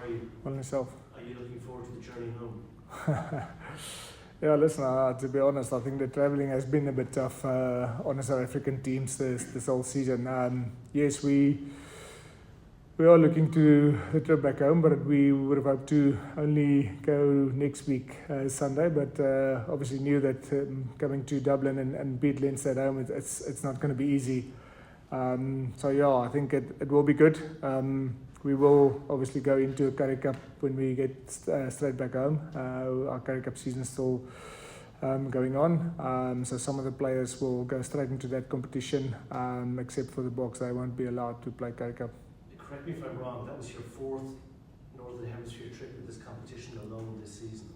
are you? Well, yourself. Are you looking forward to the journey home? Yeah, listen, to be honest, I think the travelling has been a bit tough on the South African teams this whole season. Yes, we are looking to the trip back home, but we would have hoped to only go next week, Sunday, but obviously knew that coming to Dublin and beat Leinster at home, it's not going to be easy. So yeah, I think it will be good. We will obviously go into a Currie Cup when we get straight back home. Our Currie Cup season is still going on. So some of the players will go straight into that competition, except for the Boks. They won't be allowed to play Currie Cup. Correct me if I'm wrong, that was your fourth Northern Hemisphere trip in this competition alone this season.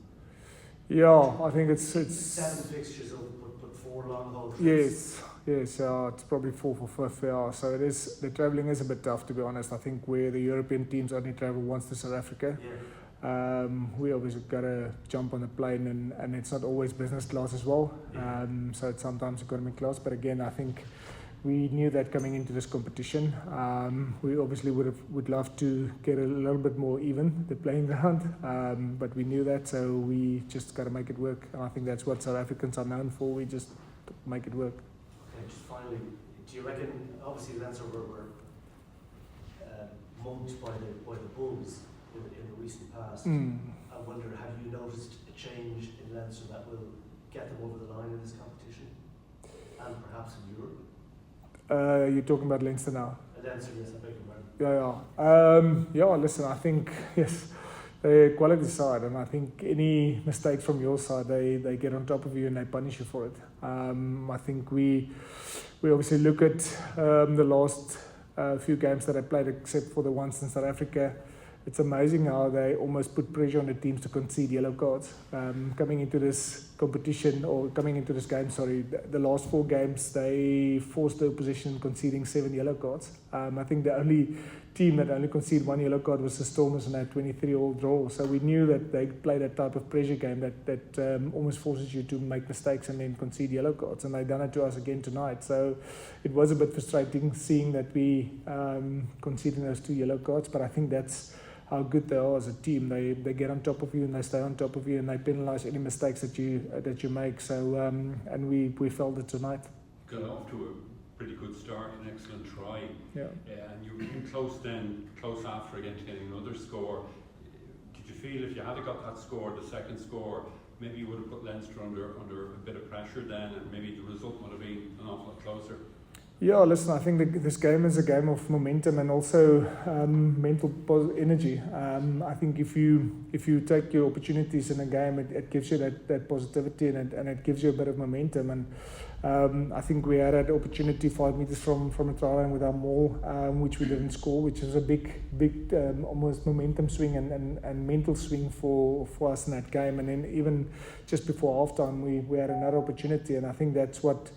Yeah, I think it's 7 fixtures over, but 4 long haul trips. Yes, it's probably 4 for 5th. Yeah, so it is. The travelling is a bit tough, to be honest. I think where the European teams only travel once to South Africa, we obviously gotta jump on the plane, and it's not always business class as well. So it's sometimes economy class. But again, I think we knew that coming into this competition. We obviously would love to get a little bit more even the playing ground, but we knew that, so we just got to make it work. And I think that's what South Africans are known for. We just make it work. Okay, just finally, do you reckon? Obviously, Leinster were mugged by the Bulls in the recent past. I wonder, have you noticed a change in Leinster that will get them over the line in this competition, and perhaps in Europe? You're talking about Leinster now? Leinster, yes, I beg your pardon. Yeah. Listen, I think, yes, they're quality side, and I think any mistake from your side, they get on top of you and they punish you for it. I think we obviously look at the last few games that I played, except for the ones in South Africa. It's amazing how they almost put pressure on the teams to concede yellow cards. Coming into this competition, or coming into this game, the last 4 games, they forced the opposition conceding 7 yellow cards. I think the only team that only conceded 1 yellow card was the Stormers in that 23-all draw. So we knew that they play that type of pressure game that almost forces you to make mistakes and then concede yellow cards. And they've done it to us again tonight. So it was a bit frustrating seeing that we conceded those 2 yellow cards. But I think that's how good they are as a team. They get on top of you and they stay on top of you and they penalise any mistakes that you make. So and we felt it tonight. Got off to a pretty good start, an excellent try. Yeah. And you were close after again to getting another score. Did you feel if you had got that score, the second score, maybe you would have put Leinster under a bit of pressure then, and maybe the result would have been an awful lot closer? Yeah, listen, I think this game is a game of momentum and also mental energy. I think if you take your opportunities in a game, it gives you that positivity and it gives you a bit of momentum. And I think we had an opportunity 5 meters from a try line with our maul, which we didn't score, which is a big almost momentum swing and mental swing for us in that game. And then even just before halftime, we had another opportunity, and I think that's what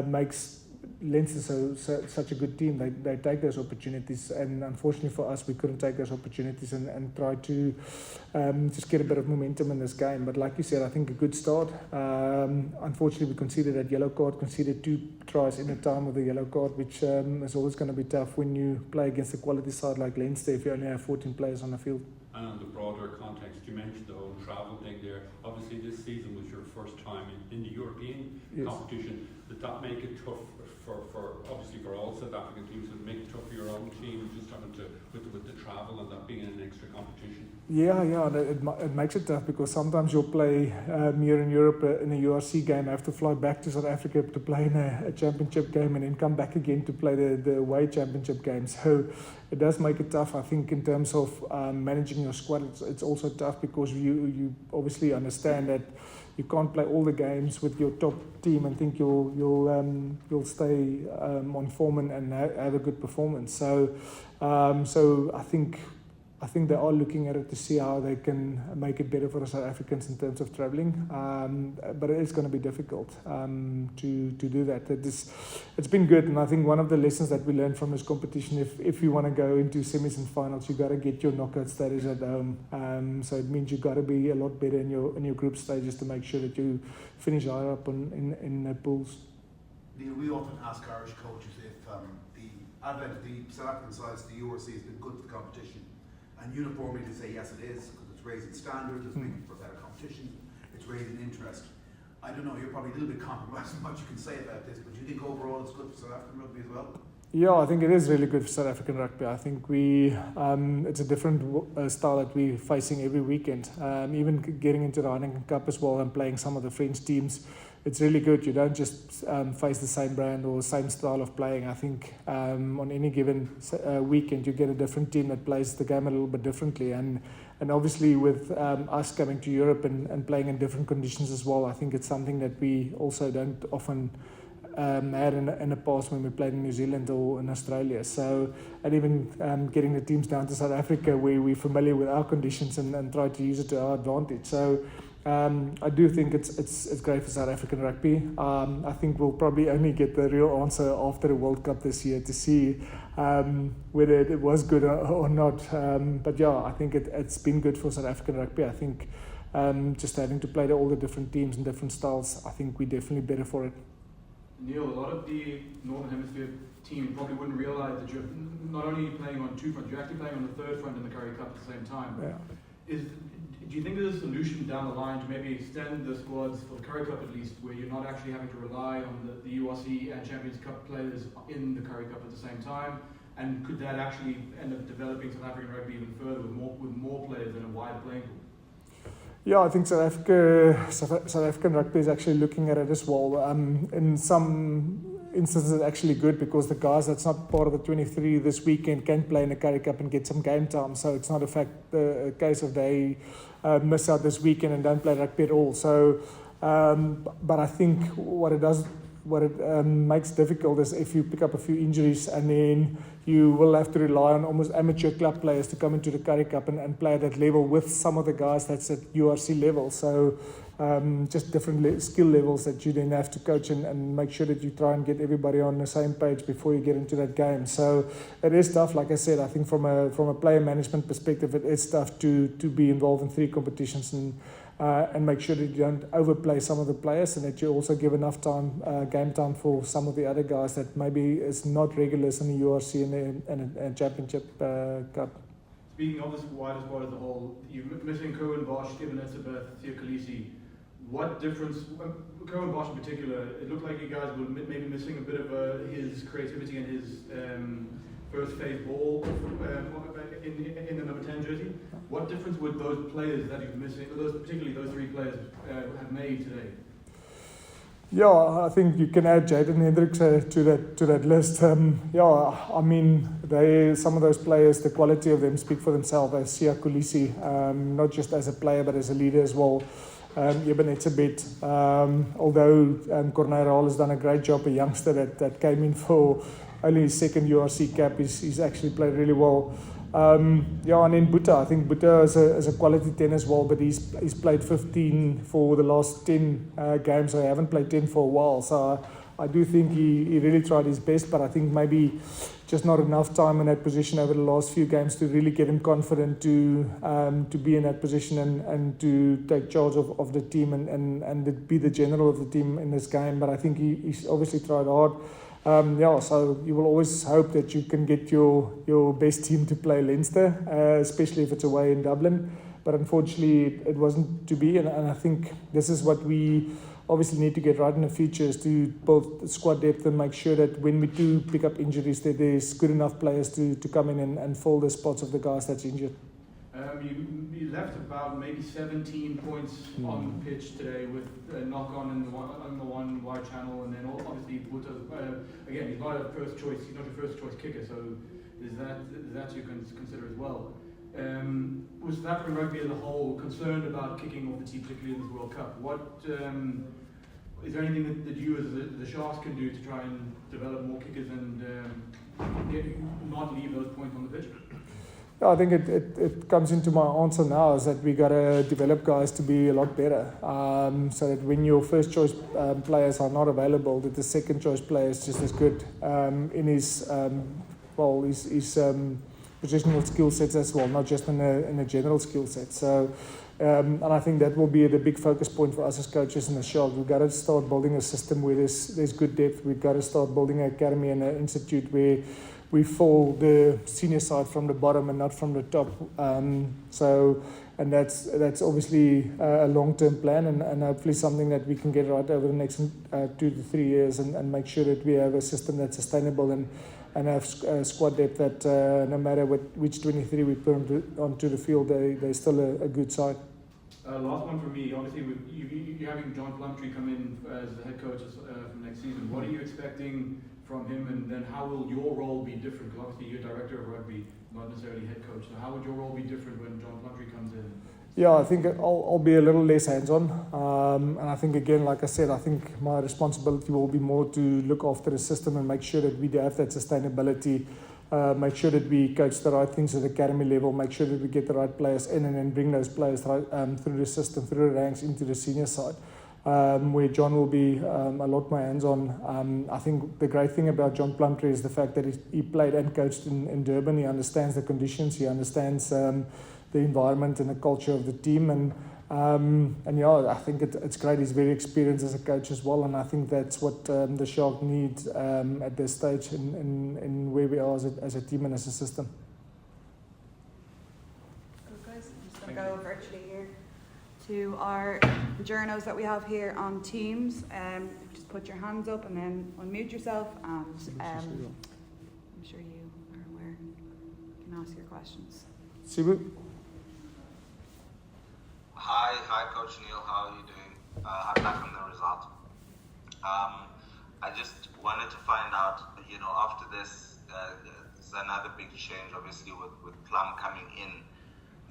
makes Leinster such a good team. They take those opportunities, and unfortunately for us, we couldn't take those opportunities and try to just get a bit of momentum in this game. But like you said, I think a good start. Unfortunately, we conceded that yellow card, conceded 2 tries in a time with a yellow card, which is always going to be tough when you play against a quality side like Leinster if you only have 14 players on the field. And on the broader context, you mentioned the whole travel thing there. Obviously, this season was your first time in the European competition. Did that make it tough for all South African teams? Did it make it tough for your own team, just having to with the travel and that being an extra competition? Yeah, it makes it tough because sometimes you'll play here in Europe in a URC game, have to fly back to South Africa to play in a championship game and then come back again to play the away championship game. So it does make it tough. I think in terms of managing your squad, it's also tough because you obviously understand that you can't play all the games with your top team and think you'll stay on form and have a good performance. So I think they are looking at it to see how they can make it better for the South Africans in terms of travelling. But it is going to be difficult to do that. It's been good, and I think one of the lessons that we learned from this competition, if you want to go into semis and finals, you got to get your knockout status at home. So it means you got to be a lot better in your group stages to make sure that you finish higher up in the pools. Neil, we often ask Irish coaches if the advent of the South African sides to the URC has been good for the competition. and uniformly to say yes it is, because it's raising standards, it's making for better competition, it's raising interest. I don't know, you're probably a little bit compromising what you can say about this, but do you think overall it's good for South African rugby as well? Yeah, I think it is really good for South African rugby. I think it's a different style that we're facing every weekend. Even getting into the Heineken Cup as well and playing some of the French teams, it's really good. You don't just face the same brand or same style of playing. I think on any given weekend you get a different team that plays the game a little bit differently. And obviously with us coming to Europe and playing in different conditions as well, I think it's something that we also don't often had in the past when we played in New Zealand or in Australia. So, and even getting the teams down to South Africa where we're familiar with our conditions and try to use it to our advantage. So I do think it's great for South African rugby. I think we'll probably only get the real answer after the World Cup this year to see whether it was good or not. But yeah, I think it's been good for South African rugby. I think just having to play all the different teams and different styles, I think we're definitely better for it. Neil, a lot of the Northern Hemisphere team probably wouldn't realise that you're not only playing on two fronts, you're actually playing on the third front in the Currie Cup at the same time. Yeah. Do you think there's a solution down the line to maybe extend the squads for the Currie Cup at least, where you're not actually having to rely on the URC and Champions Cup players in the Currie Cup at the same time? And could that actually end up developing South African rugby even further with more players in a wide playing pool? Yeah, I think South African rugby is actually looking at it as well. In some instances, it's actually good because the guys that's not part of the 23 this weekend can play in the Currie Cup and get some game time. So it's not a case of they miss out this weekend and don't play rugby at all. So, but I think what it makes difficult is if you pick up a few injuries and then you will have to rely on almost amateur club players to come into the Currie Cup and play at that level with some of the guys that's at URC level. So just different skill levels that you then have to coach and make sure that you try and get everybody on the same page before you get into that game. So it is tough. Like I said, I think from a player management perspective, it is tough to be involved in 3 competitions and make sure that you don't overplay some of the players and that you also give enough time, game time for some of the other guys that maybe is not regulars in the URC and a championship cup. Speaking of this wider squad as a whole, you're missing Cohen Bosch, Stephen Etzebeth, Theo Khaleesi. What difference, Cohen Bosch in particular, it looked like you guys were maybe missing a bit of his creativity and his first phase ball in the number 10 jersey. What difference would those players that you're missing, particularly those 3 players, have made today? Yeah, I think you can add Jaden Hendricks to that list. Yeah, I mean, some of those players, the quality of them speak for themselves. As Sia Khaleesi, not just as a player but as a leader as well. Eben Etzebeth, although Corneille Raal has done a great job, a youngster that came in for only his second URC cap, he's actually played really well. Yeah, and then Buta, I think Buta is a quality 10 as well, but he's played 15 for the last 10 games, so he haven't played 10 for a while. So I do think he really tried his best, but I think maybe just not enough time in that position over the last few games to really get him confident to be in that position and to take charge of the team and be the general of the team in this game. But I think he's obviously tried hard. Yeah, so you will always hope that you can get your best team to play Leinster, especially if it's away in Dublin. But unfortunately, it wasn't to be, and I think this is what we obviously need to get right in the future, is to build squad depth and make sure that when we do pick up injuries, that there's good enough players to come in and fill the spots of the guys that's injured. You left about maybe 17 points on the pitch today with a knock-on in the one wide channel, and then obviously Buta, again, he's not a first choice, he's not your first choice kicker, so is that you can consider as well. Was South African rugby as a whole concerned about kicking off the tee, particularly in this World Cup? What is there anything that you as the Sharks can do to try and develop more kickers and not leave those points on the pitch? Yeah, I think it comes into my answer now is that we got to develop guys to be a lot better, so that when your first choice players are not available, that the second choice player is just as good in his positional skill sets as well, not just in a general skill set. So, and I think that will be the big focus point for us as coaches in the Sharks. We've got to start building a system where there's good depth. We've got to start building an academy and an institute where we fill the senior side from the bottom and not from the top. And that's obviously a long-term plan, and hopefully something that we can get right over the next 2 to 3 years, and make sure that we have a system that's sustainable and have squad depth that no matter which 23 we put onto the field, they're still a good side. Last one for me. Obviously, with you having John Plumtree come in as the head coach from next season, what are you expecting from him, and then how will your role be different? Because obviously you're director of rugby, not necessarily head coach. So how would your role be different when John Plumtree comes in? Yeah, I think I'll be a little less hands-on, and I think again, like I said, I think my responsibility will be more to look after the system and make sure that we have that sustainability. Make sure that we coach the right things at the academy level, make sure that we get the right players in, and then bring those players through the system, through the ranks into the senior side, where John will be a lot more hands-on. I think the great thing about John Plumtree is the fact that he played and coached in Durban. He understands the conditions, he understands the environment and the culture of the team, and yeah, I think it's great. He's very experienced as a coach as well, and I think that's what the Shark needs at this stage in where we are as a team and as a system. Good guys, I'm just going to go virtually here to our journos that we have here on Teams. Just put your hands up and then unmute yourself, and I'm sure you are aware you can ask your questions. Sibu? Hi, Coach Neil. How are you doing? I'm back on the result. I just wanted to find out, after this, there's another big change, obviously, with Plum coming in.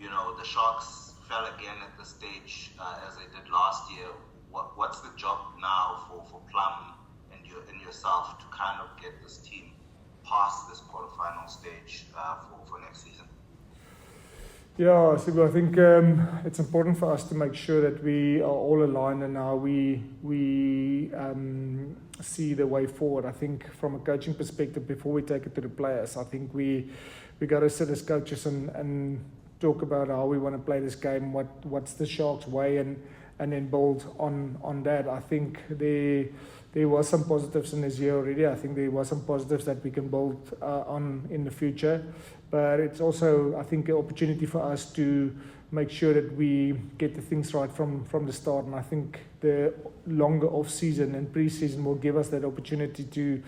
The Sharks fell again at the stage as they did last year. What's the job now for Plum and yourself to kind of get this team past this quarterfinal stage for next season? Yeah, Sibu, I think it's important for us to make sure that we are all aligned in how we see the way forward. I think from a coaching perspective, before we take it to the players, I think we got to sit as coaches and talk about how we want to play this game, what's the Sharks' way, and then build on that. I think there was some positives in this year already. I think there was some positives that we can build on in the future. But it's also, I think, an opportunity for us to make sure that we get the things right from the start. And I think the longer off-season and pre-season will give us that opportunity to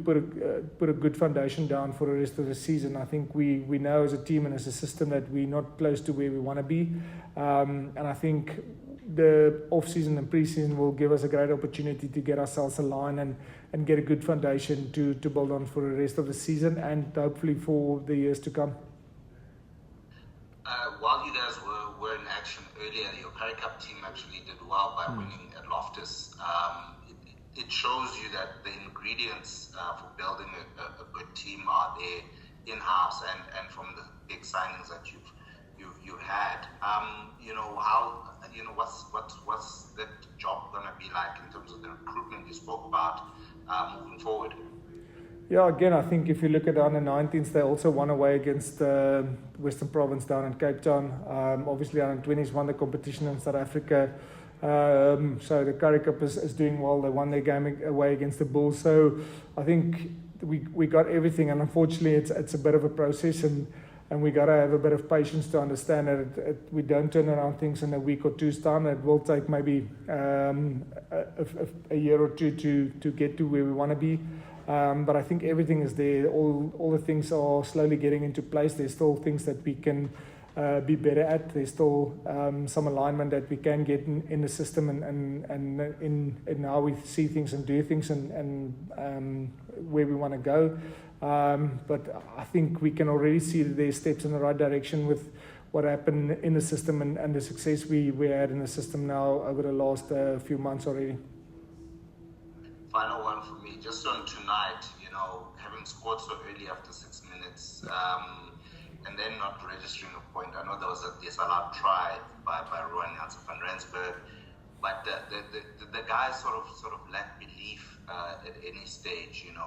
put a good foundation down for the rest of the season. I think we know as a team and as a system that we're not close to where we want to be. And I think the off-season and pre-season will give us a great opportunity to get ourselves aligned and get a good foundation to build on for the rest of the season and hopefully for the years to come. While you guys were in action earlier, your Currie Cup team actually did well by winning at Loftus. It shows you that the ingredients for building a good team are there in-house and from the big signings that you've had. What's the job going to be like in terms of the recruitment you spoke about moving forward? Yeah, again, I think if you look at the under-19s, they also won away against Western Province down in Cape Town. Obviously, under-20s won the competition in South Africa. So the Currie Cup is doing well. They won their game away against the Bulls. So I think we got everything, and unfortunately, it's a bit of a process, and we got to have a bit of patience to understand that we don't turn around things in a week or two's time. It will take maybe a year or two to get to where we want to be. But I think everything is there. All the things are slowly getting into place. There's still things that we can be better at. There's still some alignment that we can get in the system and in how we see things and do things and where we want to go. But I think we can already see that there's steps in the right direction with what happened in the system and the success we had in the system now over the last few months already. Final one for me, just on tonight, having scored so early after 6 minutes, and then not registering a point. I know there was a disallowed try by Rowan Janssen van Rensburg, but the guys sort of lack belief at any stage, and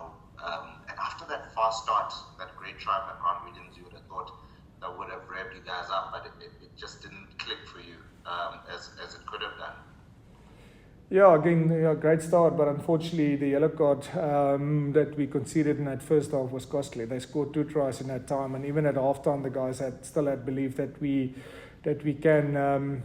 after that fast start, that great try by Grant Williams, you would have thought that would have revved you guys up, but it just didn't click for you as it could have done. Yeah, again, great start, but unfortunately the yellow card that we conceded in that first half was costly. They scored 2 tries in that time, and even at halftime the guys still had belief that we can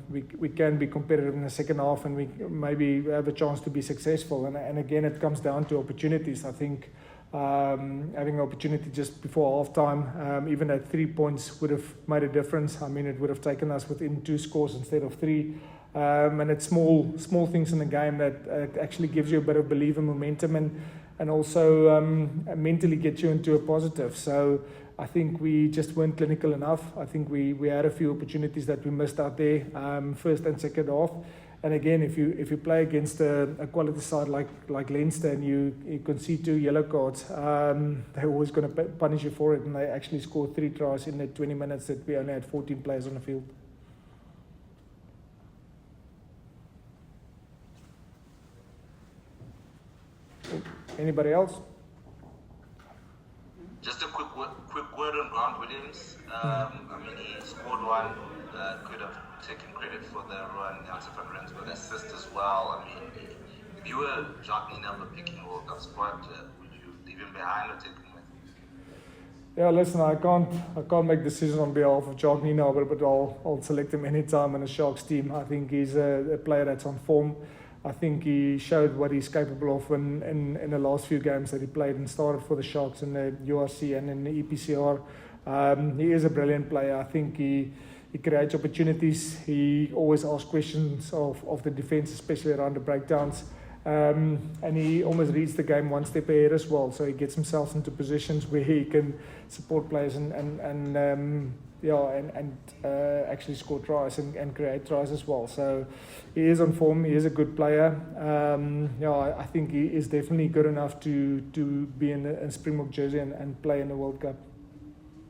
be competitive in the second half, and we maybe have a chance to be successful. And again, it comes down to opportunities. I think having an opportunity just before halftime, even at 3 points would have made a difference. I mean, it would have taken us within 2 scores instead of 3. And it's small things in the game that actually gives you a bit of belief and momentum, and also mentally get you into a positive. So I think we just weren't clinical enough. I think we had a few opportunities that we missed out there, first and second half. And again, if you play against a quality side like Leinster and you concede 2 yellow cards, they're always going to punish you for it. And they actually scored 3 tries in the 20 minutes that we only had 14 players on the field. Anybody else? Just a quick word on Grant Williams. I mean, he scored 1. Could have taken credit for the run. Janssen van Rensburg assist as well. I mean, if you were Jacques Nienaber picking a World Cup squad, would you leave him behind or take him with? Yeah, listen, I can't make decisions on behalf of Jacques Nienaber, but I'll select him anytime in a Sharks team. I think he's a player that's on form. I think he showed what he's capable of in the last few games that he played and started for the Sharks in the URC and in the EPCR. He is a brilliant player. I think he creates opportunities. He always asks questions of the defence, especially around the breakdowns. And he almost reads the game one step ahead as well. So he gets himself into positions where he can support players and actually score tries and create tries as well. So he is on form. He is a good player. I think he is definitely good enough to be in a Springbok jersey and play in the World Cup.